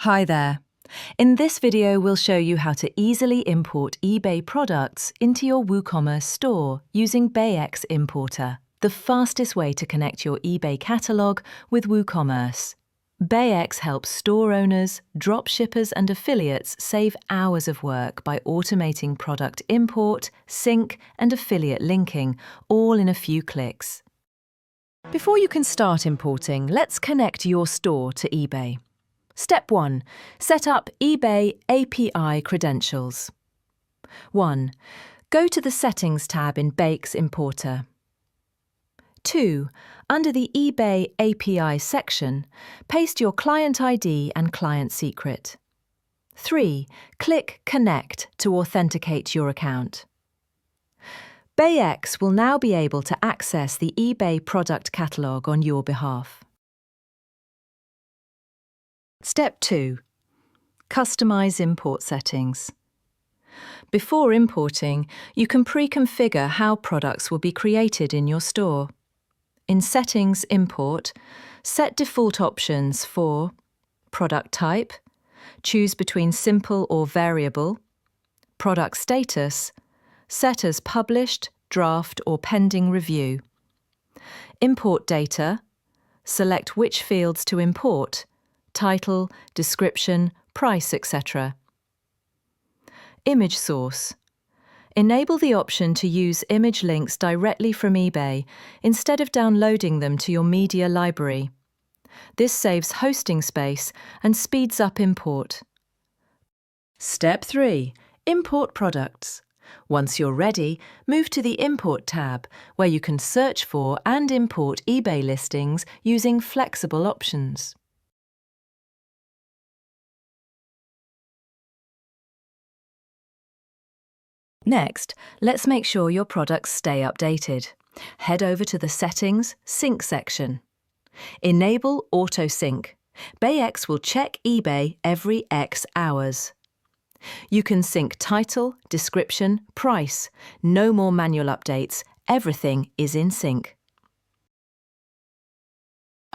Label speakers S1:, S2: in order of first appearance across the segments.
S1: Hi there. In this video, we'll show you how to easily import eBay products into your WooCommerce store using BayX Importer, the fastest way to connect your eBay catalog with WooCommerce. BayX helps store owners, dropshippers and affiliates save hours of work by automating product import, sync and affiliate linking, all in a few clicks. Before you can start importing, let's connect your store to eBay. Step 1. Set up eBay API credentials. 1. Go to the Settings tab in BayX Importer. 2. Under the eBay API section, paste your client ID and client secret. 3. Click Connect to authenticate your account. BayX will now be able to access the eBay product catalog on your behalf. Step 2. Customize import settings. Before importing, you can pre-configure how products will be created in your store. In Settings Import, set default options for product type, choose between simple or variable, product status, set as published, draft or pending review. Import data, select which fields to import, title, description, price, etc. Image source. Enable the option to use image links directly from eBay instead of downloading them to your media library. This saves hosting space and speeds up import. Step 3. Import products. Once you're ready, move to the Import tab, where you can search for and import eBay listings using flexible options. Next, let's make sure your products stay updated. Head over to the Settings Sync section. Enable Auto Sync. BayX will check eBay every X hours. You can sync title, description, price. No more manual updates. Everything is in sync.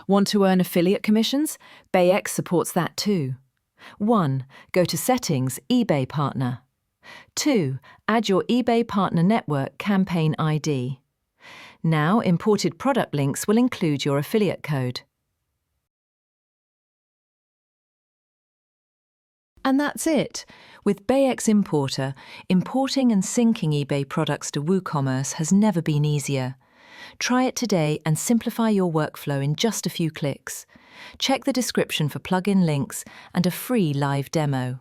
S1: Want to earn affiliate commissions? BayX supports that too. 1. Go to Settings, eBay Partner. 2. Add your eBay Partner Network campaign ID. Now, imported product links will include your affiliate code. And that's it. With BayX Importer, importing and syncing eBay products to WooCommerce has never been easier. Try it today and simplify your workflow in just a few clicks. Check the description for plugin links and a free live demo.